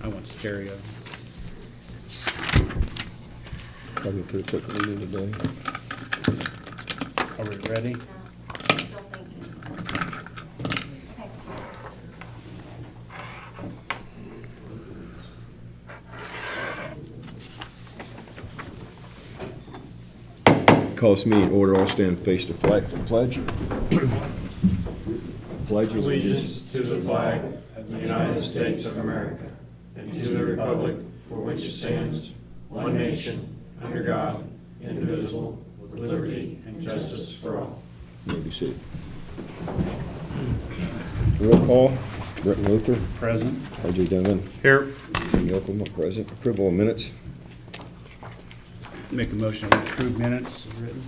I want stereo. Probably pretty quick meeting today. Are we ready? Still thinking. Okay. Call this meeting order. All stand face to flag for pledge. Pledge Allegiance to the flag of the United States of America and to the republic for which it stands, one nation, under God, indivisible, with liberty and justice for all. You may be seated. Roll call. Brett Luther. Present. R.J. Dillon. Here. Jimmy Oklahoma, present. Approval of minutes. Make a motion to approve minutes as written.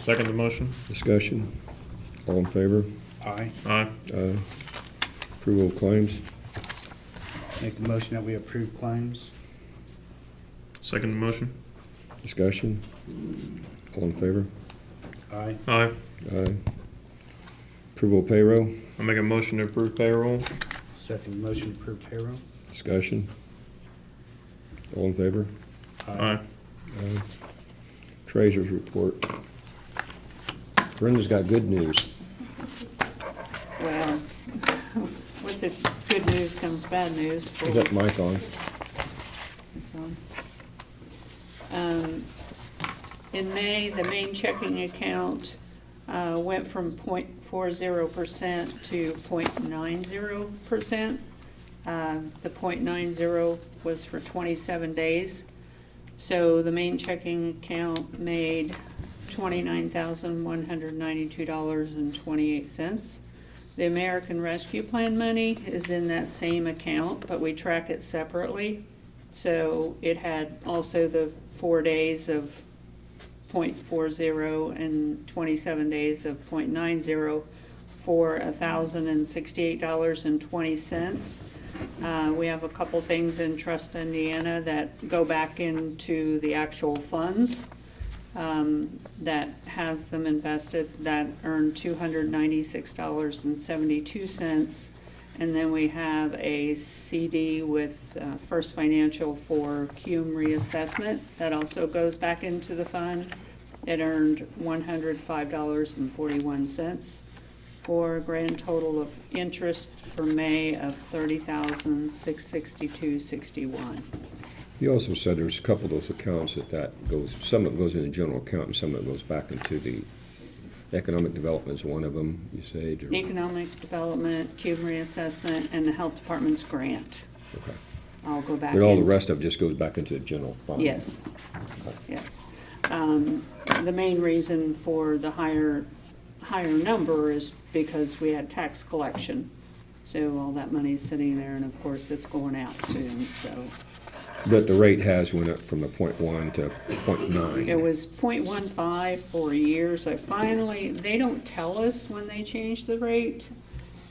Second the motion. Discussion. All in favor? Aye. Aye. Approval of claims. Make a motion that we approve claims. Second the motion. Discussion. All in favor? Aye. Aye. Approval of payroll. I'll make a motion to approve payroll. Second motion to approve payroll. Discussion. All in favor? Aye. Treasurer's report. Brenda's got good news. Well, with the good news comes bad news. Is that mic on? It's on. In May, the main checking account went from 0.40% to 0.90%. The 0.90 was for 27 days. So the main checking account made $29,192.28. The American Rescue Plan money is in that same account, but we track it separately. So it had also the 4 days of 0.40 and 27 days of 0.90 for $1,068.20. We have a couple things in Trust Indiana that go back into the actual funds that has them invested that earn $296.72. And then we have a CD with First Financial for CUME reassessment that also goes back into the fund. It earned $105.41 for a grand total of interest for May of $30,662.61. You also said there's a couple of those accounts that goes, some of it goes in the general account and some of it goes back into the economic development is one of them, you say? Economic development, CUBE reassessment, and the health department's grant. Okay. I'll go back. But all the rest of it just goes back into the general fund? Yes. Okay. Yes. The main reason for the higher number is because we had tax collection. So all that money is sitting there, and of course it's going out soon, so. But the rate has went up from the 0.1 to 0.9. It was 0.15 for years. They don't tell us when they change the rate,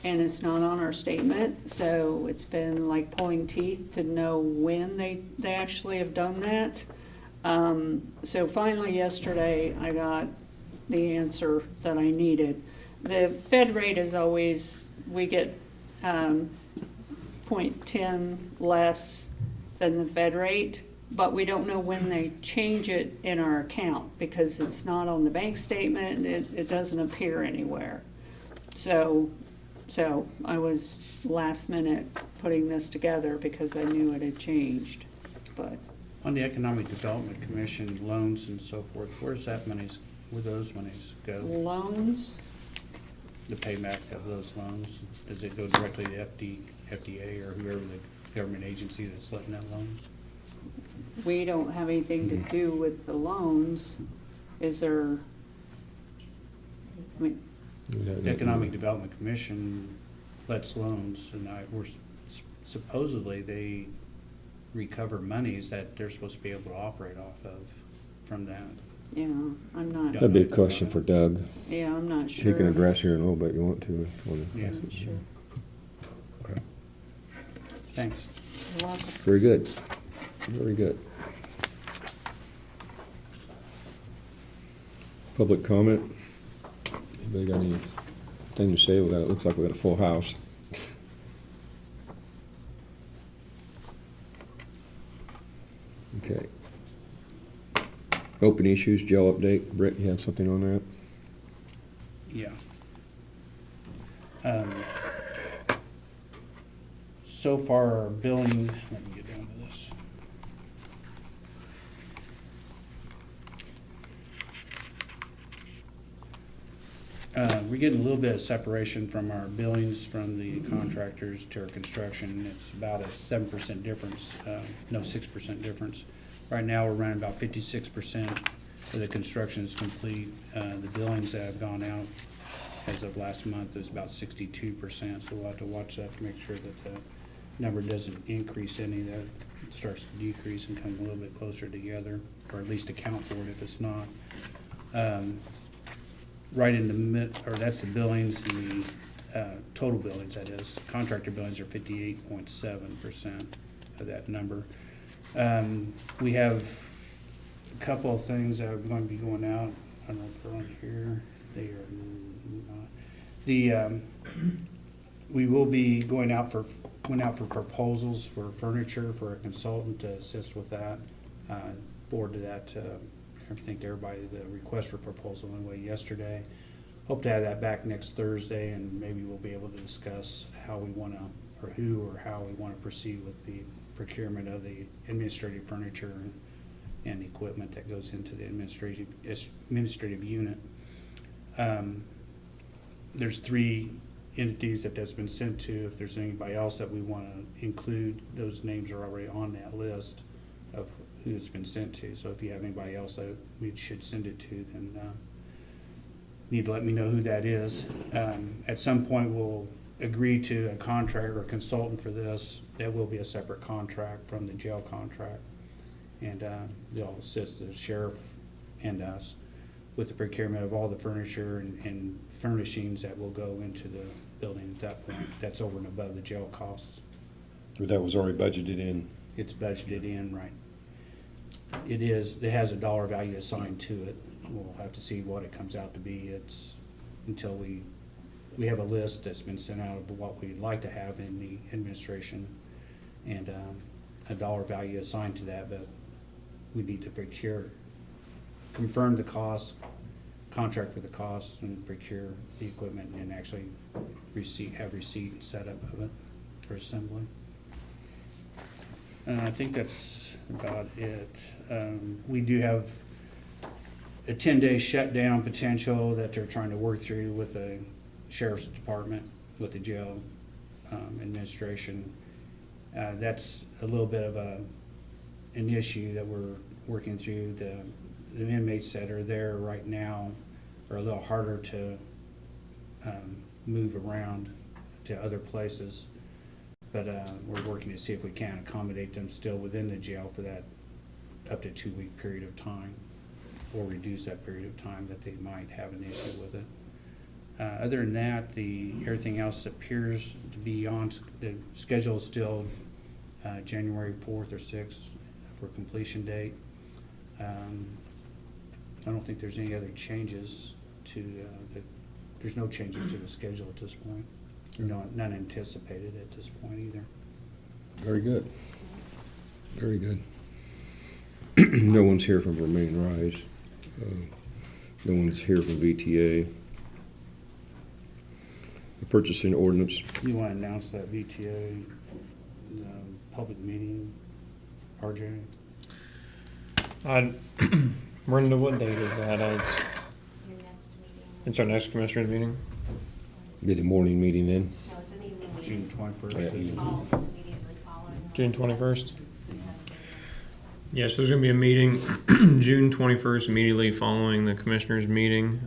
and it's not on our statement, so it's been like pulling teeth to know when they actually have done that. So finally yesterday I got the answer that I needed. The Fed rate is always, we get 0.10 less than the Fed rate, but we don't know when they change it in our account because it's not on the bank statement, it doesn't appear anywhere. So I was last minute putting this together because I knew it had changed, but. On the Economic Development Commission loans and so forth, where those monies go? Loans? The payback of those loans, does it go directly to FDA or whoever the government agency that's letting that loan? We don't have anything to do with the loans. Is there, I mean, The Economic Development Commission lets loans, and supposedly they recover monies that they're supposed to be able to operate off of from that. yeah, I'm not. That'd be a question for Doug. Yeah, I'm not sure. He can address here in a little bit if you want to. Yeah. I'm not sure. Okay. Thanks. You're welcome. Very good. Very good. Public comment? Anybody got anything to say? It looks like we got a full house. Open issues, jail update. Brett, you have something on that? Yeah. So far, our billing, let me get down to this. We're getting a little bit of separation from our billings from the contractors to our construction. It's about a 7% difference, no, 6% difference. Right now, we're running about 56% of the construction is complete. The billings that have gone out as of last month is about 62%, so we'll have to watch that to make sure that the number doesn't increase any, that it starts to decrease and come a little bit closer together, or at least account for it if it's not. Right in the or that's the billings, the total billings, that is. Contractor billings are 58.7% of that number. We have a couple of things that are going to be going out. I don't know if they're on here. They are not. We will be went out for proposals for furniture for a consultant to assist with that. Forwarded that I think to everybody, the request for proposal anyway yesterday. Hope to have that back next Thursday, and maybe we'll be able to discuss how we want to, or who or how we want to proceed with the procurement of the administrative furniture and equipment that goes into the administrative unit. There's 3 entities that's been sent to. If there's anybody else that we want to include, those names are already on that list of who it's been sent to. So if you have anybody else that we should send it to, then need to let me know who that is. At some point, we'll agree to a contract or a consultant for this. That will be a separate contract from the jail contract, and they'll assist the sheriff and us with the procurement of all the furniture and furnishings that will go into the building at that point. That's over and above the jail costs. That was already budgeted in. It's budgeted in, right. It has a dollar value assigned to it. We'll have to see what it comes out to be. It's until we have a list that's been sent out of what we'd like to have in the administration, and a dollar value assigned to that, but we need to confirm the cost, contract for the cost, and procure the equipment, and actually have receipt and setup of it for assembly. I think that's about it. We do have a 10-day shutdown potential that they're trying to work through with the sheriff's department, with the jail administration. That's a little bit of an issue that we're working through. The inmates that are there right now are a little harder to move around to other places, but we're working to see if we can accommodate them still within the jail for that up to 2-week period of time, or reduce that period of time that they might have an issue with it. Other than that, everything else appears to be on the schedule. Is still January 4th or 6th for completion date. I don't think there's any other changes to there's no changes to the schedule at this point. No, none anticipated at this point either. Very good. Very good. No one's here from Remain Rise. No one's here from VTA. The purchasing ordinance. You want to announce that VTA public meeting, RJ? Brenda, what date is that? Your next meeting. It's our next commissioner's meeting? Be the morning meeting then. No, it's an evening June meeting. 21st. Yeah, It's evening. immediately following. June 21st? 7 Yes, there's going to be a meeting June 21st, immediately following the commissioners' meeting,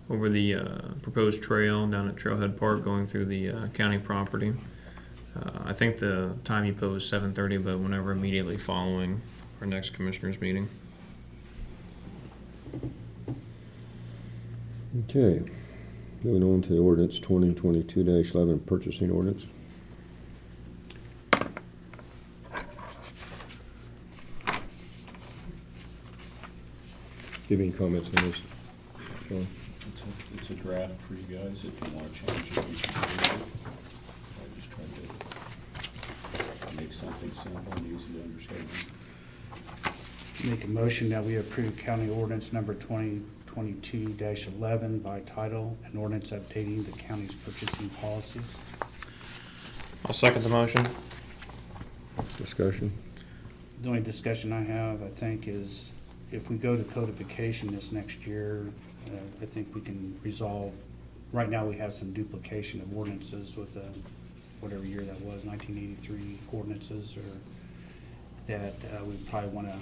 over the proposed trail down at Trailhead Park going through the county property. I think the time you posed 7:30, but whenever immediately following our next commissioners' meeting. Okay. Moving on to ordinance 2022-11, purchasing ordinance. Do you have any comments on this, Sean? It's a draft for you guys. If you want to change it, you can do it. I just tried to make something simple and easy to understand. Make a motion that we approve county ordinance number 2022-11 by title, an ordinance updating the county's purchasing policies. I'll second the motion. Discussion? The only discussion I have, I think, is if we go to codification this next year, I think we can resolve, right now we have some duplication of ordinances with whatever year that was, 1983 ordinances, or that we probably want to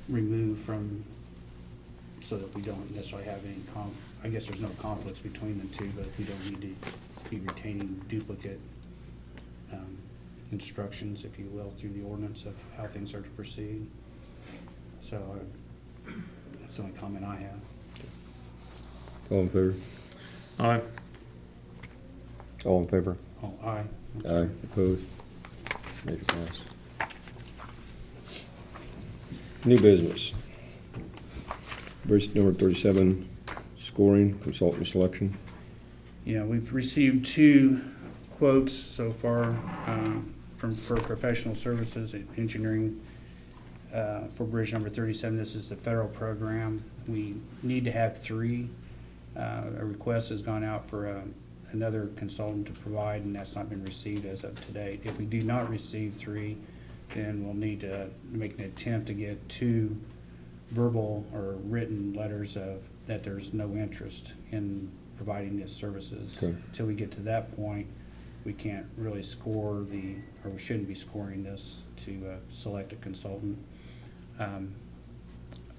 remove from, so that we don't necessarily have any I guess there's no conflicts between the two, but we don't need to be retaining duplicate instructions, if you will, through the ordinance of how things are to proceed. So that's the only comment I have. All in favor? Aye. All in favor? Oh, aye. Aye. Opposed? Make it pass. New business. Bridge number 37, scoring, consultant selection. Yeah, we've received 2 quotes so far for professional services and engineering for bridge number 37. This is the federal program. We need to have 3. A request has gone out for another consultant to provide, and that's not been received as of today. If we do not receive 3, then we'll need to make an attempt to get 2 verbal or written letters of that there's no interest in providing these services. Okay. Until we get to that point, we can't really score or we shouldn't be scoring this to select a consultant. I'm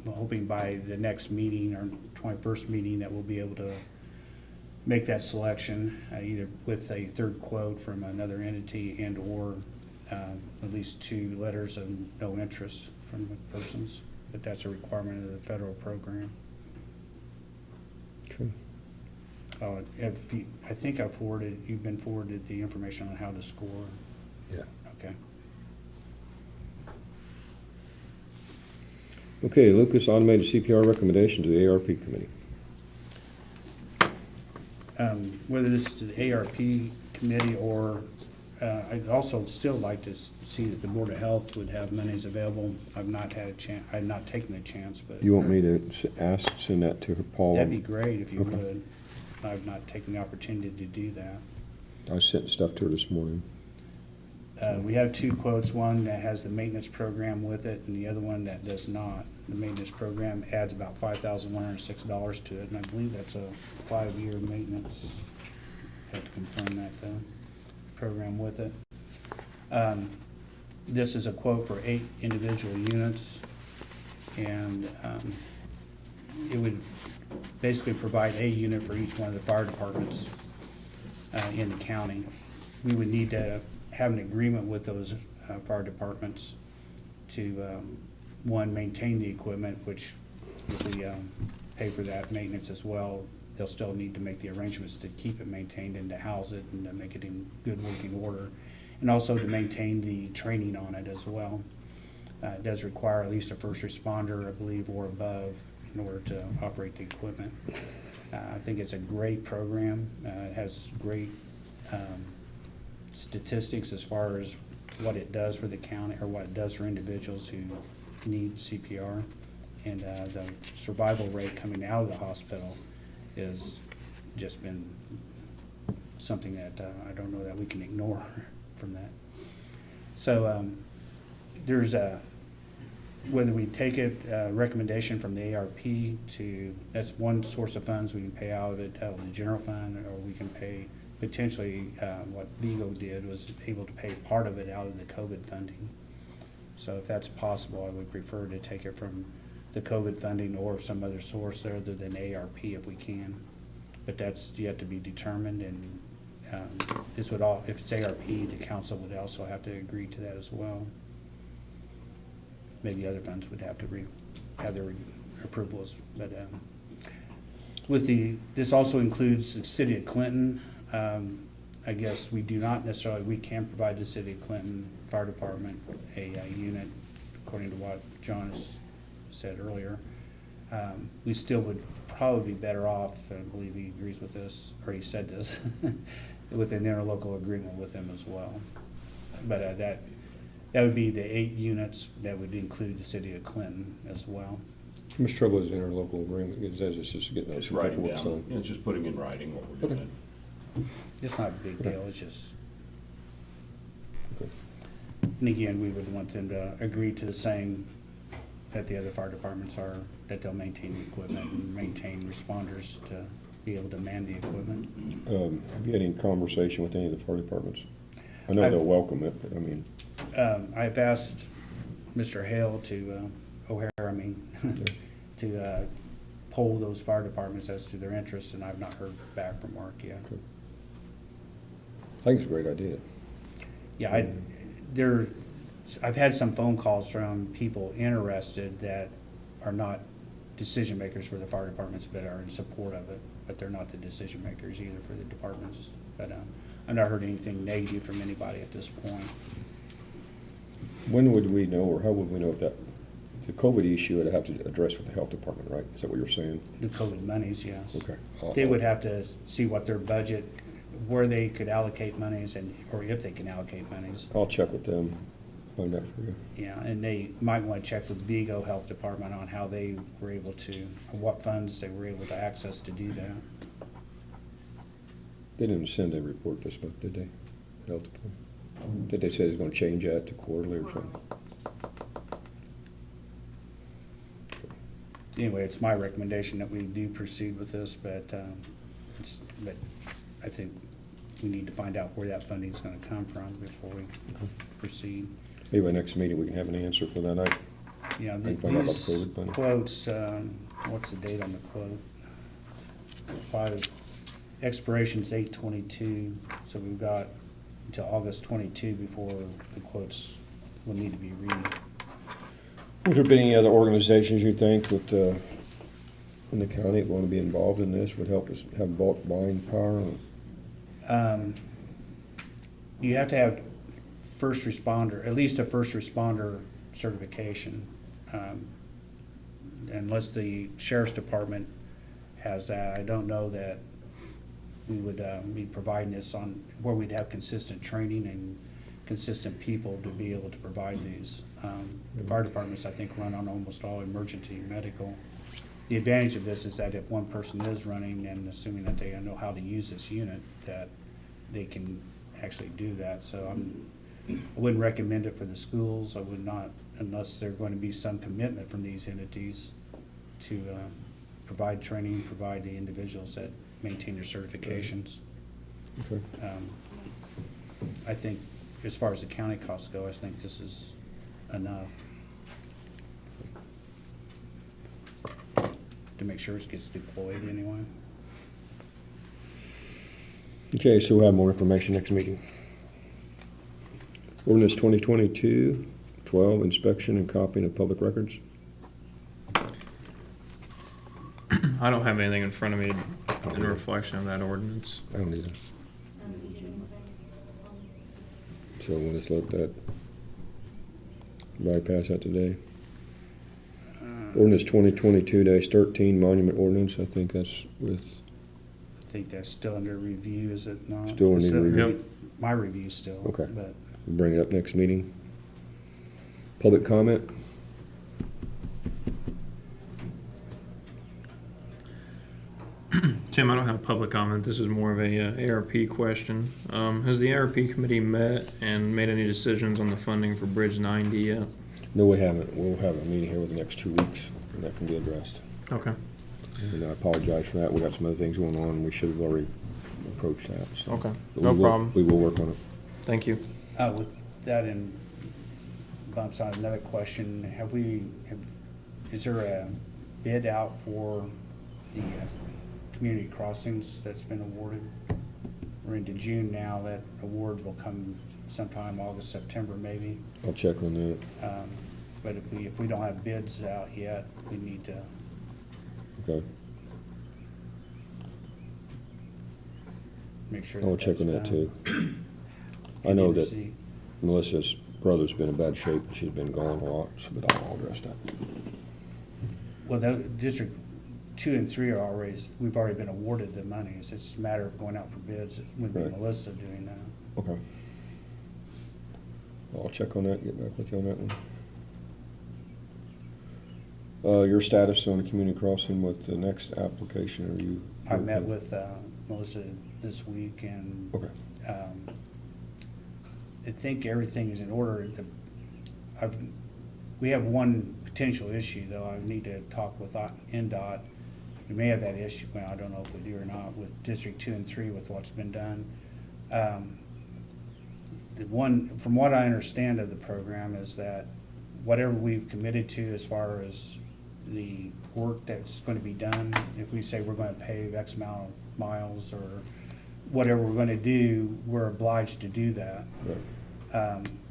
hoping by the next meeting, our 21st meeting, that we'll be able to make that selection, either with a 3rd quote from another entity and or at least 2 letters of no interest from the persons. But that's a requirement of the federal program. Okay. I think you've been forwarded the information on how to score. Yeah. Okay. Okay, Lucas, automated CPR recommendation to the ARP committee. Whether this is to the ARP committee or I'd also still like to see that the Board of Health would have monies available. I've not had a chance. I've not taken the chance, but You want me to send that to Paul? that'd be great if you Okay. would. I've not taken the opportunity to do that. I sent stuff to her this morning. We have 2 quotes, one that has the maintenance program with it and the other one that does not. The maintenance program adds about $5,106 to it, and I believe that's a 5-year maintenance. Have to confirm that though. Program with it. This is a quote for 8 individual units, and it would basically provide a unit for each one of the fire departments in the county. We would need to have an agreement with those fire departments to one, maintain the equipment, which if we pay for that maintenance as well, they'll still need to make the arrangements to keep it maintained and to house it and to make it in good working order, and also to maintain the training on it as well. It does require at least a first responder, I believe, or above in order to operate the equipment. I think it's a great program. It has great statistics as far as what it does for the county, or what it does for individuals who need CPR, and the survival rate coming out of the hospital has just been something that I don't know that we can ignore from that. So there's whether we take it, recommendation from the ARP that's one source of funds we can pay out of it, out of the general fund, or we can pay potentially what Vigo did was able to pay part of it out of the COVID funding. So if that's possible, I would prefer to take it from the COVID funding or some other source other than ARP if we can. But that's yet to be determined, and this would all, if it's ARP, the council would also have to agree to that as well. Maybe other funds would have to have their approvals, but with this also includes the city of Clinton. I guess we do not necessarily, we can provide the city of Clinton Fire Department a unit, according to what John has said earlier. We still would probably be better off, and I believe he agrees with this, or he said this, with an interlocal agreement with them as well. But That would be the 8 units, that would include the city of Clinton as well. How much trouble is the interlocal agreement? It's just getting those It's writing paperwork down, signed. it's just putting in writing what we're Okay. doing. It's not a big Okay. deal, it's just, Okay. and again, we would want them to agree to the same that the other fire departments are, that they'll maintain the equipment and maintain responders to be able to man the equipment. Have you had any conversation with any of the fire departments? I know I've- they'll welcome it, but I mean, I've asked Mr. Hale to, O'Hare, to poll those fire departments as to their interests, and I've not heard back from Mark yet. okay. I think it's a great idea. Yeah, I've had some phone calls from people interested that are not decision makers for the fire departments, but are in support of it, but they're not the decision makers either for the departments. But I've not heard anything negative from anybody at this point. When would we know, or how would we know if the COVID issue would have to address with the health department, right? Is that what you're saying? The COVID monies, yes. Okay. They would have to see what their budget, where they could allocate monies, and, or if they can allocate monies. I'll check with them, find out for you. Yeah, and they might want to check with Vigo Health Department on how they were able to, or what funds they were able to access to do that. They didn't send a report this month, did they? Health department? Did they say they was gonna change that to quarterly or something? Anyway, it's my recommendation that we do proceed with this, but I think we need to find out where that funding is going to come from before we proceed. Maybe by next meeting we can have an answer for that. Yeah, I can find out about these the COVID funding. quotes, what's the date on the quote? Expiration's 8/22, so we've got until August 22 before the quotes will need to be read. Has there been any other organizations you think that, in the county that want to be involved in this, would help us have bulk buying power? You have to have first responder, at least a first responder certification. Unless the sheriff's department has that, I don't know that we would be providing this on where we'd have consistent training and consistent people to be able to provide these. The fire departments, I think, run on almost all emergency medical. The advantage of this is that if one person is running, and assuming that they know how to use this unit, that they can actually do that. So I wouldn't recommend it for the schools. I would not, unless there's going to be some commitment from these entities to provide training, provide the individuals that maintain their certifications. Okay. I think as far as the county costs go, I think this is enough to make sure it gets deployed anyway. Okay, so we'll have more information next meeting. Ordinance 2022-12, inspection and copying of public records. I don't have anything in front of me in reflection of that ordinance. I don't either. So we'll just let that bypass that today. Ordinance 2022-13, monument ordinance, I think that's with, I think that's still under review, is it not? Still under It's review. Yep. My review still. Okay. But we'll bring it up next meeting. Public comment? Tim, I don't have public comment. This is more of a ARP question. Has the ARP committee met and made any decisions on the funding for Bridge 90 yet? No, we haven't. We'll have a meeting here within the next 2 weeks, and that can be addressed. Okay. And I apologize for that. We got some other things going on, and we should have already approached that. So. Okay. But No we will- problem. We will work on it. Thank you. with that in bumps on another question, is there a bid out for the community crossings that's been awarded? We're into June now. That award will come sometime August, September maybe. I'll check on that. But if we don't have bids out yet, we need to Okay. make sure I'll that check on that that's too. done. I know Need to that see. Melissa's brother's been in bad shape. She's been gone a lot, but I'll address that. Well, the District 2 and 3 we've already been awarded the monies. It's a matter of going out for bids. It would be Right. Melissa doing that. Okay. I'll check on that, get back with you on that one. Your status on the community crossing with the next application, are you? I met with Melissa this week, and Okay. I think everything is in order. We have one potential issue, though. I need to talk with NDOT. We may have that issue, well, I don't know if we do or not, with District 2 and 3 with what's been done. From what I understand of the program is that whatever we've committed to as far as the work that's going to be done, if we say we're going to pave X amount of miles or whatever we're going to do, we're obliged to do that. Right.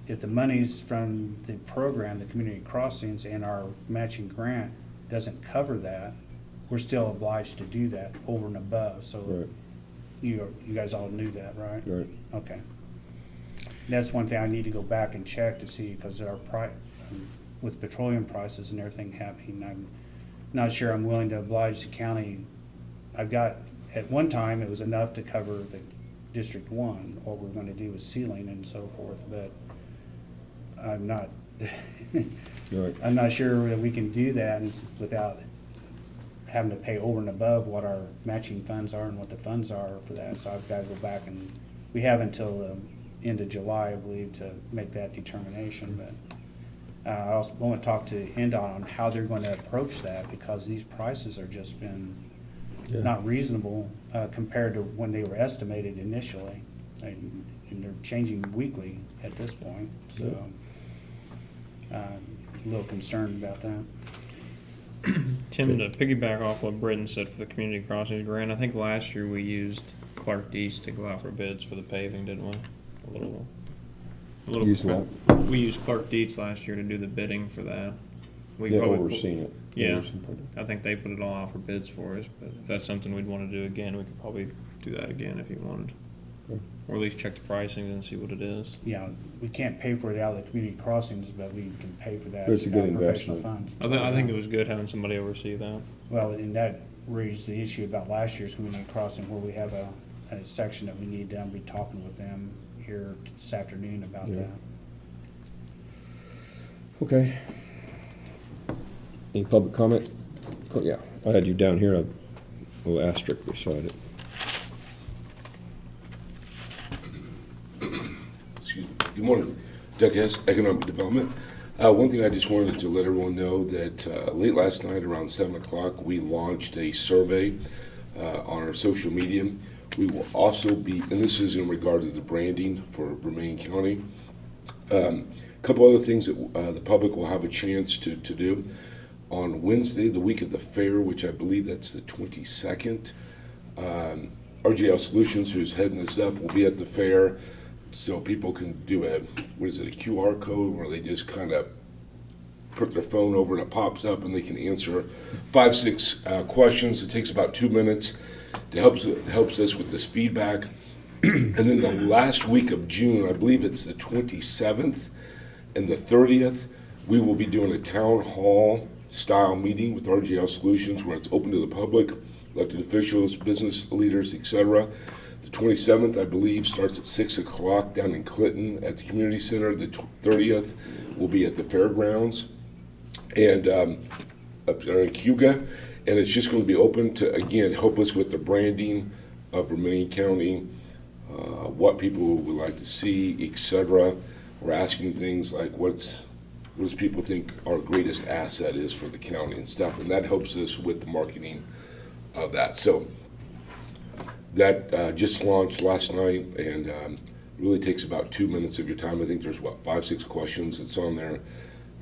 If the monies from the program, the community crossings, and our matching grant doesn't cover that, we're still obliged to do that over and above. So Right. you guys all knew that, right? Right. Okay. That's one thing I need to go back and check to see, because with petroleum prices and everything happening, I'm not sure I'm willing to oblige the county. I've got, at one time, it was enough to cover the District 1, what we're going to do with sealing and so forth, but I'm not, Right. I'm not sure that we can do that without having to pay over and above what our matching funds are and what the funds are for that. So I've got to go back, and we have until end of July, I believe, to make that determination. But I also want to talk to NDOT on how they're going to approach that, because these prices are just been Yeah. not reasonable compared to when they were estimated initially, and they're changing weekly at this point. So a little concerned about that. Tim, to piggyback off what Britton said for the community crossings grant, I think last year we used Clark Dees to go out for bids for the paving, didn't we? A little. Use what? We used Clark Dees last year to do the bidding for that. We Yeah, probably overseeing it. Yeah, Overseeing part of it. I think they put it all out for bids for us, but if that's something we'd want to do again, we could probably do that again if you wanted. Okay. Or at least check the pricing and see what it is. Yeah, we can't pay for it out of the community crossings, but we can pay for that But it's a good out of professional investment. funds. I think it was good having somebody oversee that. Well, and that raised the issue about last year's community crossing, where we have a section that we need done. Be talking with them here this afternoon about Yeah. that. Okay. Any public comment? Oh, yeah, I had you down here, a little asterisk beside it. Excuse me. Good morning. Doug Hess, Economic Development. One thing I just wanted to let everyone know that late last night around 7 o'clock we launched a survey on our social media. We will also be, and this is in regard to the branding for Vermilion County. A couple other things that the public will have a chance to do. On Wednesday, the week of the fair, which I believe that's the 22nd, RGL Solutions, who's heading this up, will be at the fair, so people can do a QR code where they just kind of put their phone over and it pops up and they can answer 5-6 questions. It takes about 2 minutes. It helps us with this feedback. And then the last week of June, I believe it's the 27th and the 30th, we will be doing a town hall style meeting with RGL Solutions where it's open to the public, elected officials, business leaders, etc. The 27th, I believe, starts at 6 o'clock down in Clinton at the community center. The 30th will be at the fairgrounds and up there in Cuga, and it's just going to be open to, again, help us with the branding of Vermilion County, what people would like to see, etc. We're asking things like what does people think our greatest asset is for the county and stuff, and that helps us with the marketing of that. So that just launched last night, and really takes about 2 minutes of your time. I think there's 5-6 questions that's on there,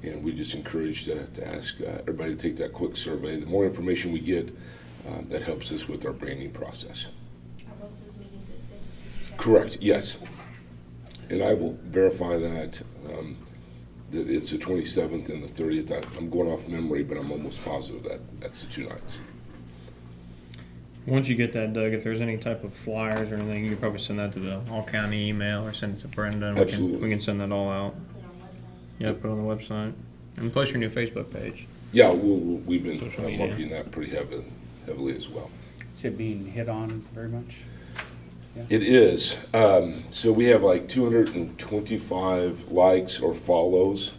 and we just encourage to ask everybody to take that quick survey. The more information we get, that helps us with our branding process. Are both those meetings at 6? Correct, yes. And I will verify that it's the 27th and the 30th. I'm going off memory, but I'm almost positive that that's the 2 nights. Once you get that, Doug, if there's any type of flyers or anything, you can probably send that to the all-county email or send it to Brenda, and Absolutely. we can send that all out. Put it on the website. Yeah, put it on the website. And plus your new Facebook page. Yeah, we've been Social media. marketing that pretty heavily as well. Is it being hit on very much? Yeah. It is. So we have like 225 likes or follows.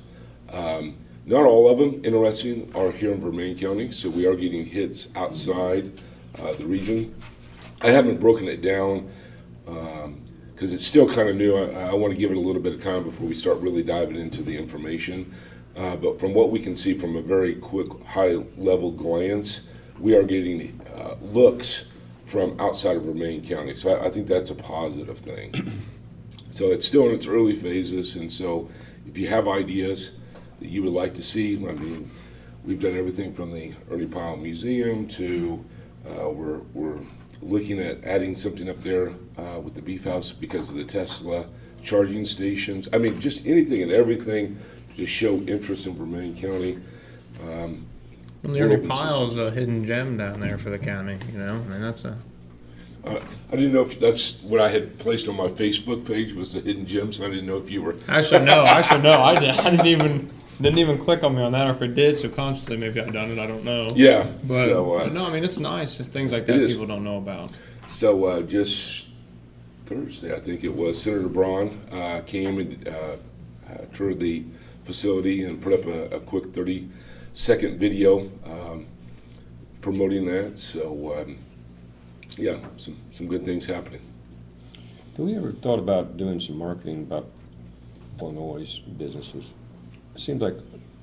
Not all of them, interesting, are here in Vermilion County, so we are getting hits outside the region. I haven't broken it down because it's still kind of new. I want to give it a little bit of time before we start really diving into the information. But from what we can see from a very quick, high-level glance, we are getting looks from outside of Vermilion County. So I think that's a positive thing. So it's still in its early phases, and so if you have ideas that you would like to see, I mean, we've done everything from the Ernie Pyle Museum to we're looking at adding something up there with the Beef House because of the Tesla charging stations. I mean, just anything and everything to show interest in Vermilion County. Well, the Ernie Pyle's a hidden gem down there for the county, you know? I mean, that's a... I didn't know if that's what I had placed on my Facebook page was the hidden gems. I didn't know if you were. Actually, no. I didn't even click on me on that, or if it did subconsciously, maybe I've done it. I don't know. Yeah. But, so, but no, I mean, it's nice. Things like that people don't know about. So just Thursday, I think it was, Senator Braun came and toured the facility and put up a quick 30-second video promoting that. So yeah, some good things happening. Have we ever thought about doing some marketing about Illinois businesses? It seems like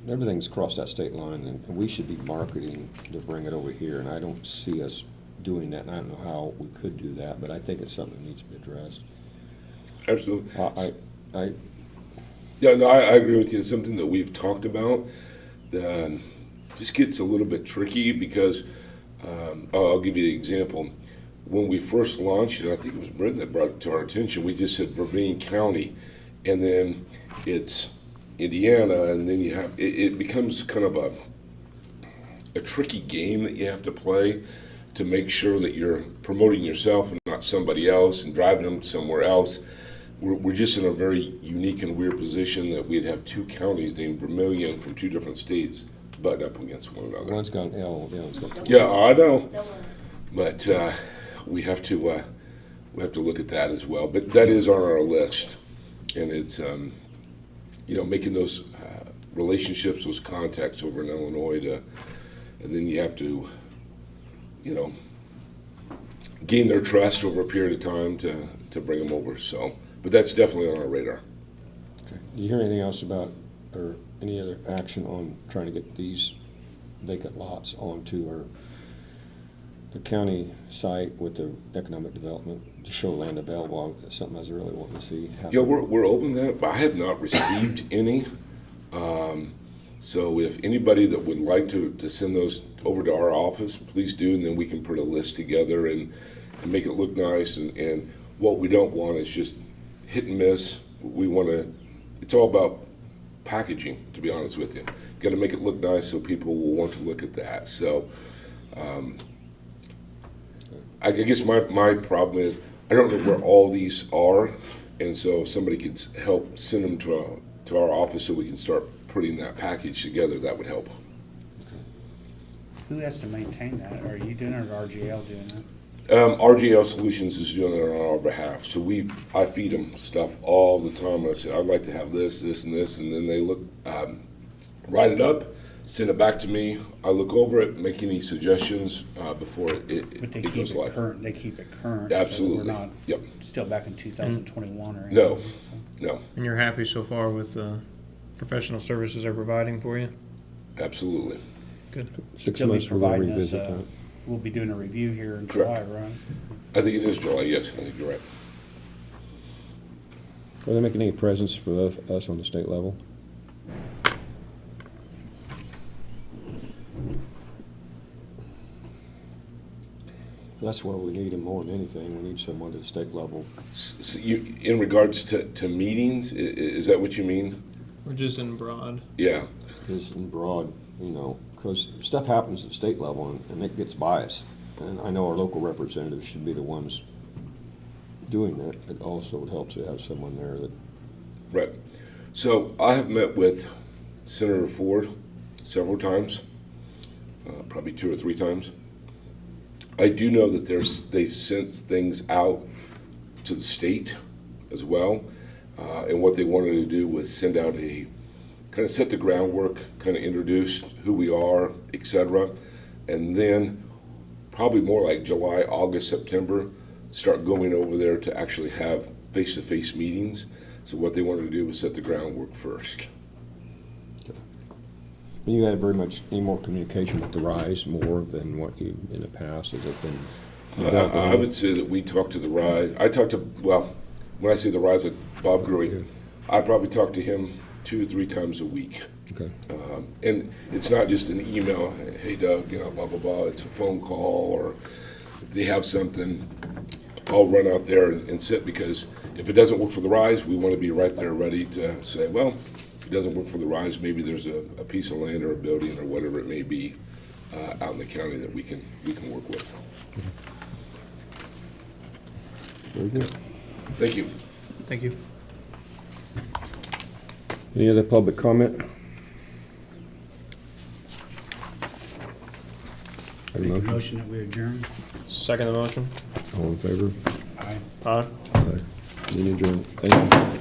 everything's crossed that state line, and we should be marketing to bring it over here, and I don't see us doing that, and I don't know how we could do that, but I think it's something that needs to be addressed. Absolutely. I agree with you. It's something that we've talked about. Just gets a little bit tricky because I'll give you an example. When we first launched it, I think it was Brent that brought it to our attention. We just said Vermilion County, and then it's Indiana, and then you have it becomes kind of a tricky game that you have to play to make sure that you're promoting yourself and not somebody else and driving them somewhere else. We're just in a very unique and weird position that we'd have two counties named Vermilion from two different states butting up against one another. One's got an L, the other's got Yeah, I know, but we have to look at that as well. But that is on our list, and it's making those relationships, those contacts over in Illinois, and then you have to gain their trust over a period of time to bring them over. So, but that's definitely on our radar. Okay. Do you hear anything else about, or any other action on trying to get these vacant lots onto the county site with the economic development to show land available? Something I was really wanting to see happen. Yeah, we're open to that, but I have not received any. So if anybody that would like to send those over to our office, please do, and then we can put a list together and make it look nice. And what we don't want is just hit and miss. We want to. It's all about packaging, to be honest with you. Got to make it look nice so people will want to look at that. So I guess my problem is I don't know where all these are, and so if somebody could help send them to our office so we can start putting that package together, that would help. Who has to maintain that? Are you doing it or RGL doing it? RGL Solutions is doing it on our behalf. So I feed them stuff all the time. I say, I'd like to have this, this, and this, and then they look, write it up, send it back to me. I look over it, make any suggestions before it goes live. Current. They keep it current. Absolutely. So we're not Yep. still back in 2021 or anything. No. So. No. And you're happy so far with the professional services they're providing for you? Absolutely. Good. 6 They'll be months we're going to providing us, revisit that. we'll be doing a review here in Correct. July, right? I think it is July. Yes, I think you're right. Are they making any presents for us on the state level? That's where we need them more than anything. We need someone at the state level. So in regards to meetings, is that what you mean? We're just in broad. Yeah. Is in broad, because stuff happens at the state level and it gets biased. And I know our local representatives should be the ones doing that. It also would help to have someone there that... Right. So I have met with Senator Ford several times, probably 2 or 3 times. I do know that they've sent things out to the state as well. And what they wanted to do was send out kind of set the groundwork, kind of introduce who we are, etc. And then probably more like July, August, September, start going over there to actually have face-to-face meetings. So what they wanted to do was set the groundwork first. You had any more communication with the RISE more than what you, in the past, has it been? I would say that we talked to the RISE. I talked to, well, when I say the RISE, like Bob Gruy, I probably talk to him 2 or 3 times a week. Okay. And it's not just an email, hey Doug, you know, blah, blah, blah. It's a phone call, or if they have something, I'll run out there and sit, because if it doesn't work for the RISE, we want to be right there ready to say, well, if it doesn't work for the RISE, maybe there's a piece of land or a building or whatever it may be out in the county that we can work with. Very good. Thank you. Thank you. Any other public comment? Have a Make a motion? motion that we adjourn. Second the motion? All in favor? Aye. Aye. Aye. Meeting adjourned. Thank you.